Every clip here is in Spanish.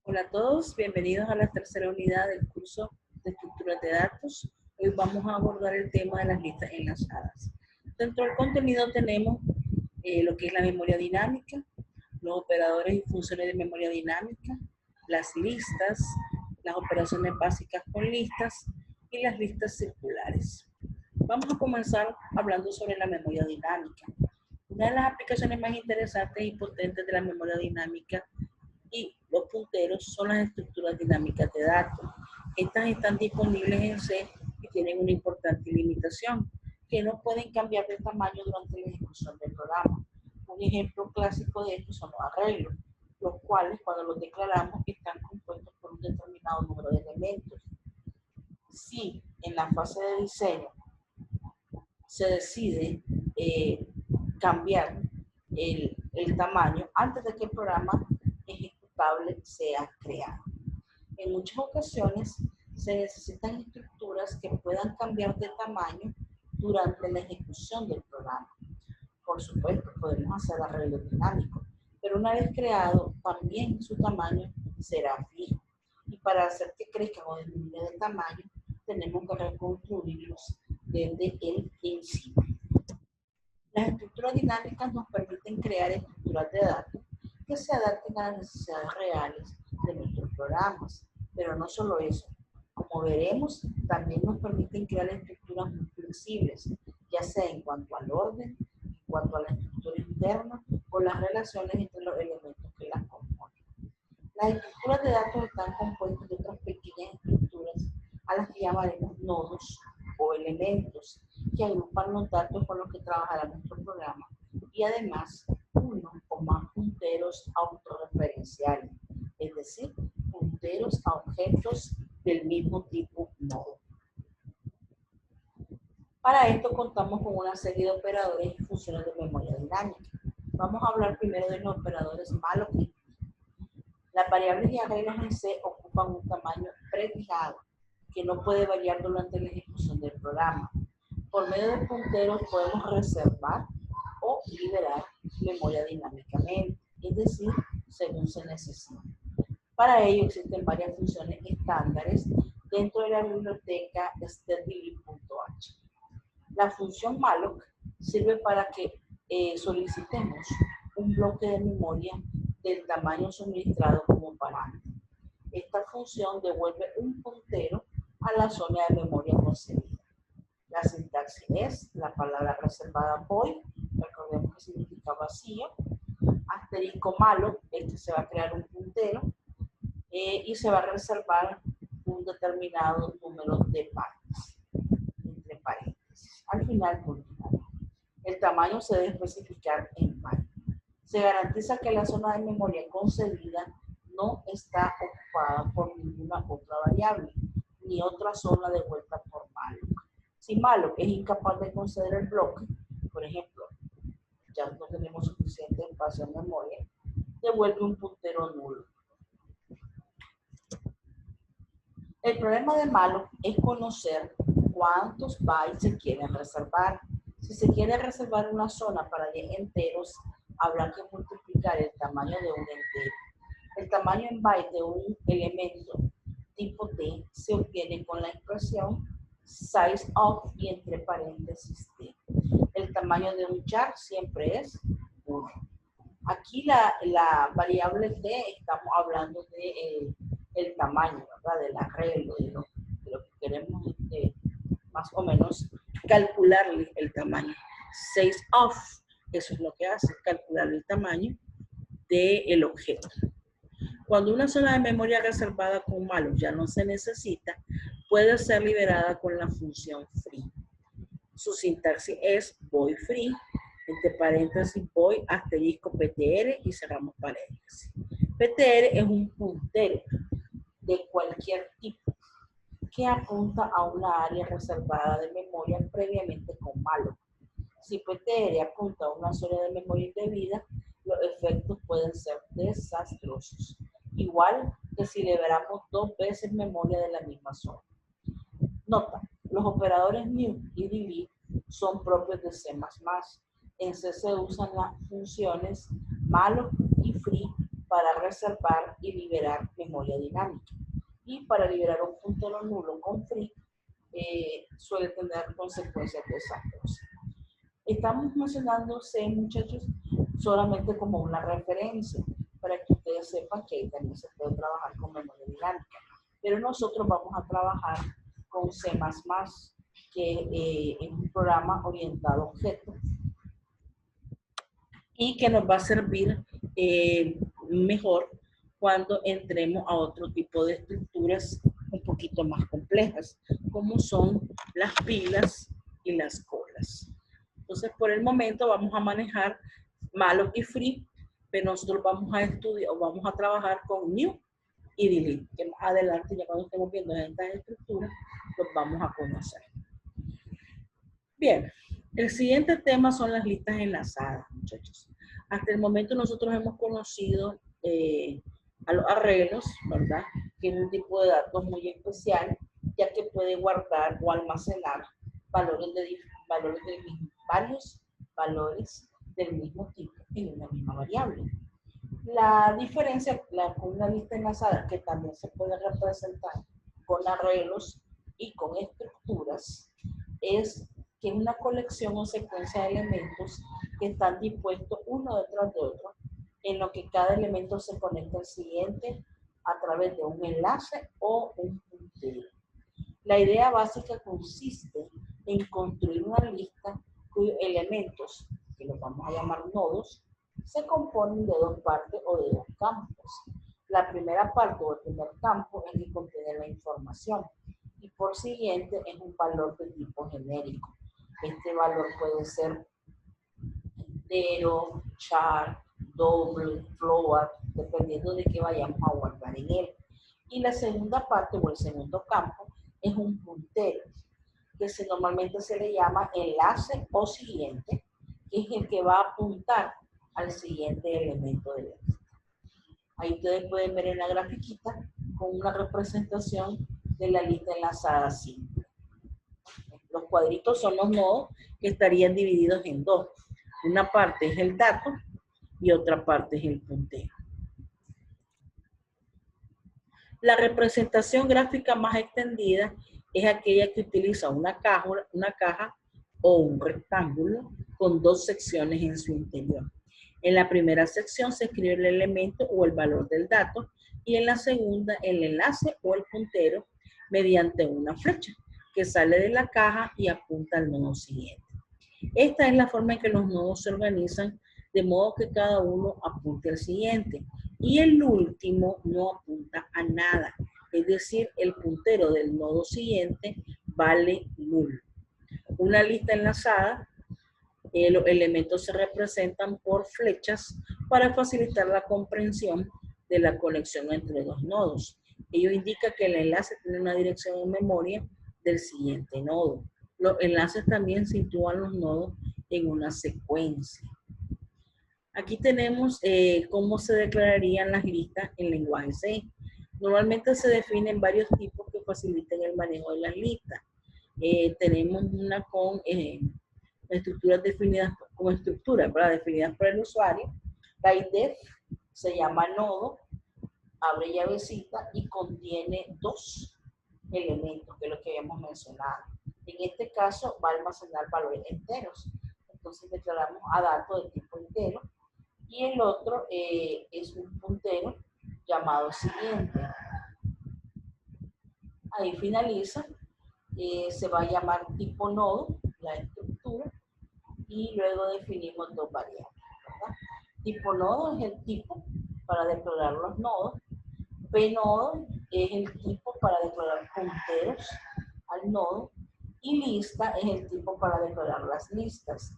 Hola a todos, bienvenidos a la tercera unidad del curso de estructuras de datos. Hoy vamos a abordar el tema de las listas enlazadas. Dentro del contenido tenemos lo que es la memoria dinámica, los operadores y funciones de memoria dinámica, las listas, las operaciones básicas con listas y las listas circulares. Vamos a comenzar hablando sobre la memoria dinámica. Una de las aplicaciones más interesantes y potentes de la memoria dinámica y los punteros son las estructuras dinámicas de datos. Estas están disponibles en C y tienen una importante limitación, que no pueden cambiar de tamaño durante la ejecución del programa. Un ejemplo clásico de esto son los arreglos, los cuales cuando los declaramos están compuestos por un determinado número de elementos. Si en la fase de diseño se decide cambiar el tamaño antes de que el programa ejecutable sea creado. En muchas ocasiones se necesitan estructuras que puedan cambiar de tamaño durante la ejecución del programa. Por supuesto, podemos hacer arreglos dinámicos, pero una vez creado, también su tamaño será fijo. Y para hacer que crezcan o disminuya de tamaño, tenemos que reconstruirlos desde el principio. Las estructuras dinámicas nos permiten crear estructuras de datos que se adapten a las necesidades reales de nuestros programas. Pero no solo eso, como veremos, también nos permiten crear estructuras muy flexibles, ya sea en cuanto al orden, en cuanto a la estructura interna o las relaciones entre los elementos que las componen. Las estructuras de datos están compuestas de otras pequeñas estructuras a las que llamaremos nodos o elementos que agrupan los datos con los que trabajará nuestro programa y además uno o más punteros autorreferenciales, es decir, punteros a objetos del mismo tipo nodo. Para esto contamos con una serie de operadores y funciones de memoria dinámica. Vamos a hablar primero de los operadores malloc y free. Las variables y arreglos en C ocupan un tamaño prefijado que no puede variar durante la ejecución del programa. Por medio de punteros podemos reservar o liberar memoria dinámicamente, es decir, según se necesite. Para ello existen varias funciones estándares dentro de la biblioteca stdlib.h. La función malloc sirve para que solicitemos un bloque de memoria del tamaño suministrado como parámetro. Esta función devuelve un puntero a la zona de memoria concedida. La sintaxis es la palabra reservada void, recordemos que significa vacío, asterisco malloc, se va a crear un puntero y se va a reservar un determinado número de partes, entre paréntesis. Al final, el tamaño se debe especificar en byte. Se garantiza que la zona de memoria concedida no está ocupada por ninguna otra variable, ni otra zona devuelta por malloc. Si malloc es incapaz de conceder el bloque, por ejemplo, ya no tenemos suficiente espacio en memoria, devuelve un puntero nulo. El problema de malloc es conocer cuántos bytes se quieren reservar. Si se quiere reservar una zona para 10 enteros, habrá que multiplicar el tamaño de un entero. El tamaño en bytes de un elemento tipo T se obtiene con la expresión size of y entre paréntesis T. El tamaño de un char siempre es 1. Aquí la variable T, estamos hablando de el tamaño, ¿verdad? Del arreglo, de lo que queremos más o menos calcularle el tamaño. Size of, eso es lo que hace, calcular el tamaño del objeto. Cuando una zona de memoria reservada con malloc ya no se necesita, puede ser liberada con la función free. Su sintaxis es void free, entre paréntesis void asterisco ptr y cerramos paréntesis. Ptr es un puntero de cualquier tipo que apunta a una área reservada de memoria previamente con malloc. Si ptr apunta a una zona de memoria indebida, los efectos pueden ser desastrosos. Igual que si liberamos 2 veces memoria de la misma zona. Nota, los operadores new y delete son propios de C++. En C se usan las funciones malloc y free para reservar y liberar memoria dinámica. Y para liberar un puntero nulo con free suele tener consecuencias desastrosas. Estamos mencionando C, muchachos, solamente como una referencia para que ustedes sepan que también se puede trabajar con memoria dinámica. Pero nosotros vamos a trabajar con C++, que es un programa orientado a objetos y que nos va a servir mejor cuando entremos a otro tipo de estructuras un poquito más complejas, como son las pilas y las colas. Entonces, por el momento vamos a manejar malloc y free, pero nosotros vamos a estudiar o vamos a trabajar con new y delete, que más adelante, ya cuando estemos viendo estas estructuras, los vamos a conocer. Bien, el siguiente tema son las listas enlazadas, muchachos. Hasta el momento nosotros hemos conocido a los arreglos, ¿verdad? Que es un tipo de datos muy especial, ya que puede guardar o almacenar varios valores del mismo tipo en una misma variable. La diferencia con una lista enlazada, que también se puede representar con arreglos y con estructuras, es que es una colección o secuencia de elementos que están dispuestos uno detrás de otro, en lo que cada elemento se conecta al siguiente a través de un enlace o un puntero. La idea básica consiste en construir una lista cuyos elementos, que los vamos a llamar nodos, se componen de dos partes o de dos campos. La primera parte o el primer campo es el que contiene la información y por siguiente es un valor de tipo genérico. Este valor puede ser entero, char, doble, float, dependiendo de qué vayamos a guardar en él. Y la segunda parte o el segundo campo es un puntero, que normalmente se le llama enlace o siguiente, que es el que va a apuntar al siguiente elemento de la lista. Ahí ustedes pueden ver en la grafiquita con una representación de la lista enlazada simple. Los cuadritos son los nodos que estarían divididos en dos. Una parte es el dato y otra parte es el puntero. La representación gráfica más extendida es aquella que utiliza una caja o un rectángulo con dos secciones en su interior. En la primera sección se escribe el elemento o el valor del dato y en la segunda el enlace o el puntero mediante una flecha que sale de la caja y apunta al nodo siguiente. Esta es la forma en que los nodos se organizan, de modo que cada uno apunte al siguiente y el último no apunta a nada, es decir, el puntero del nodo siguiente vale nulo. Una lista enlazada, los elementos se representan por flechas para facilitar la comprensión de la conexión entre dos nodos. Ello indica que el enlace tiene una dirección en memoria del siguiente nodo. Los enlaces también sitúan los nodos en una secuencia. Aquí tenemos cómo se declararían las listas en lenguaje C. Normalmente se definen varios tipos que faciliten el manejo de las listas. Tenemos una con estructuras definidas como estructuras, definidas por el usuario. La IDEF se llama nodo, abre llavecita y contiene dos elementos, que es lo que habíamos mencionado. En este caso va a almacenar valores enteros. Entonces declaramos a dato de tipo entero y el otro es un puntero llamado siguiente. Ahí finaliza. Se va a llamar tipo nodo, la estructura, y luego definimos dos variables, ¿verdad? Tipo nodo es el tipo para declarar los nodos. Pnodo es el tipo para declarar punteros al nodo y lista es el tipo para declarar las listas.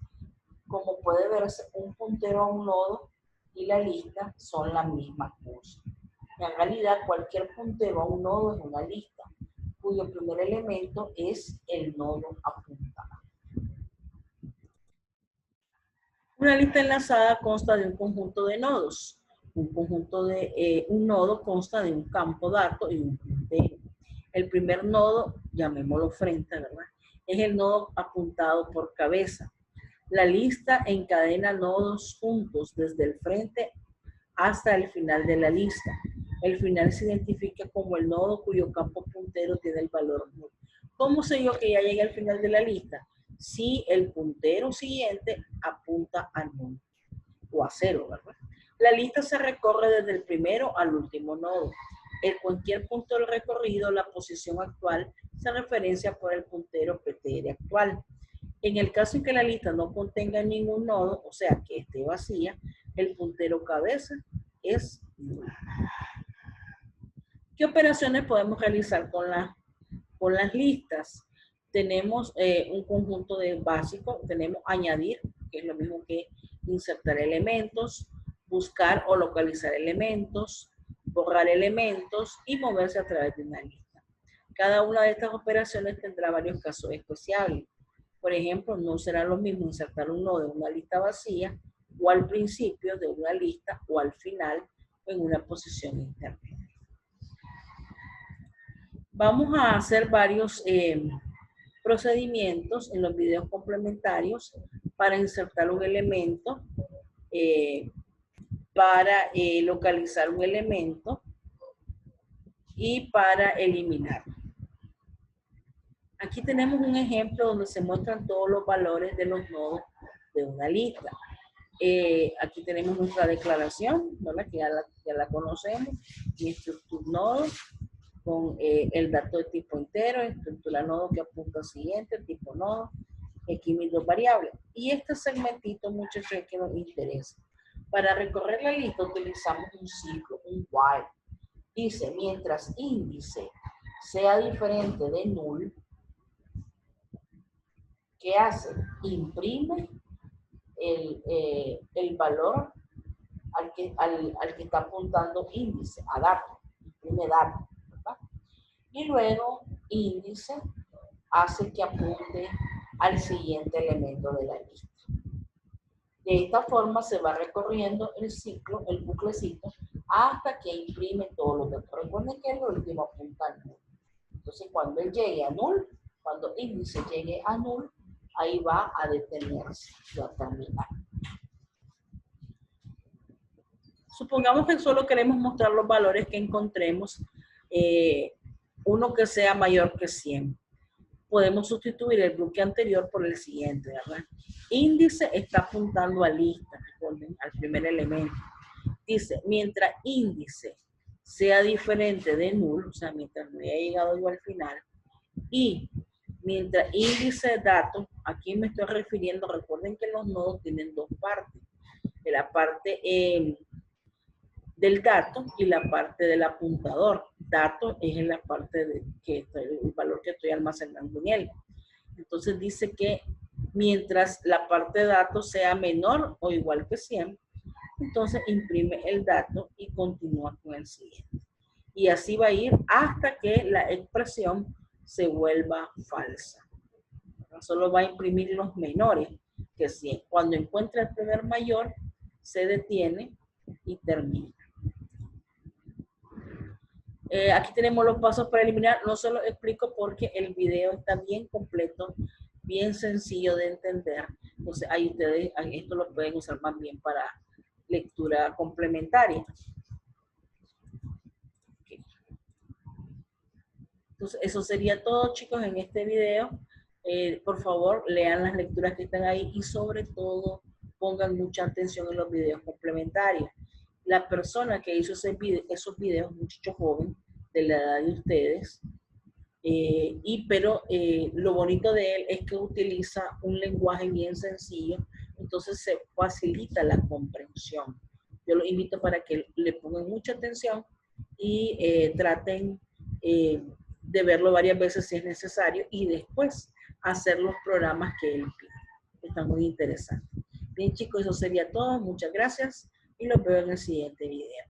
Como puede verse, un puntero a un nodo y la lista son la misma cosa. En realidad, cualquier puntero a un nodo es una lista, cuyo primer elemento es el nodo apuntado. Una lista enlazada consta de un conjunto de nodos. Un nodo consta de un campo dato y un puntero. El primer nodo, llamémoslo frente, ¿verdad? Es el nodo apuntado por cabeza. La lista encadena nodos juntos desde el frente hasta el final de la lista. El final se identifica como el nodo cuyo campo puntero tiene el valor null. ¿Cómo sé yo que ya llegué al final de la lista? Si el puntero siguiente apunta a null o a 0, ¿verdad? La lista se recorre desde el primero al último nodo. En cualquier punto del recorrido, la posición actual se referencia por el puntero PTR actual. En el caso en que la lista no contenga ningún nodo, o sea, que esté vacía, el puntero cabeza es nulo. ¿Qué operaciones podemos realizar con las listas? Tenemos un conjunto de básicos, tenemos añadir, que es lo mismo que insertar elementos, buscar o localizar elementos, borrar elementos y moverse a través de una lista. Cada una de estas operaciones tendrá varios casos especiales. Por ejemplo, no será lo mismo insertar un nodo en una lista vacía o al principio de una lista o al final o en una posición intermedia. Vamos a hacer varios procedimientos en los videos complementarios para insertar un elemento, para localizar un elemento y para eliminarlo. Aquí tenemos un ejemplo donde se muestran todos los valores de los nodos de una lista. Aquí tenemos nuestra declaración, ¿verdad? Que ya la conocemos, mi estructura nodo con el dato de tipo entero, estructura nodo que apunta al siguiente, tipo nodo, aquí mis dos variables. Y este segmentito, muchachos, es que nos interesa. Para recorrer la lista utilizamos un ciclo, un while. Dice, mientras índice sea diferente de null, ¿qué hace? Imprime el valor al que está apuntando índice, a dato, imprime dato, ¿verdad? Y luego índice hace que apunte al siguiente elemento de la lista. De esta forma se va recorriendo el ciclo, el buclecito, hasta que imprime todos los datos. Recuerden que el último apunta a null. Entonces, cuando él llegue a null, cuando índice llegue a null, ahí va a detenerse y a terminar. Supongamos que solo queremos mostrar los valores que encontremos, uno que sea mayor que 100. Podemos sustituir el bloque anterior por el siguiente, ¿verdad? Índice está apuntando a lista, recuerden, al primer elemento. Dice, mientras índice sea diferente de null, o sea, mientras no haya llegado yo al final, y mientras índice de datos, aquí me estoy refiriendo, recuerden que los nodos tienen dos partes, de la parte del dato y la parte del apuntador. Dato es en la parte de el valor que estoy almacenando en él. Entonces dice que mientras la parte de datos sea menor o igual que 100, entonces imprime el dato y continúa con el siguiente. Y así va a ir hasta que la expresión se vuelva falsa. Solo va a imprimir los menores que 100. Cuando encuentra el primer mayor, se detiene y termina. Aquí tenemos los pasos para eliminar. No se los explico porque el video está bien completo, bien sencillo de entender. Entonces ahí ustedes esto lo pueden usar más bien para lectura complementaria. Okay. Entonces eso sería todo, chicos, en este video. Por favor, lean las lecturas que están ahí y sobre todo pongan mucha atención en los videos complementarios. La persona que hizo esos videos, muchacho joven, de la edad de ustedes, pero lo bonito de él es que utiliza un lenguaje bien sencillo, entonces se facilita la comprensión. Yo los invito para que le pongan mucha atención y traten de verlo varias veces si es necesario y después hacer los programas que él pide. Está muy interesante. Bien, chicos, eso sería todo. Muchas gracias y los veo en el siguiente video.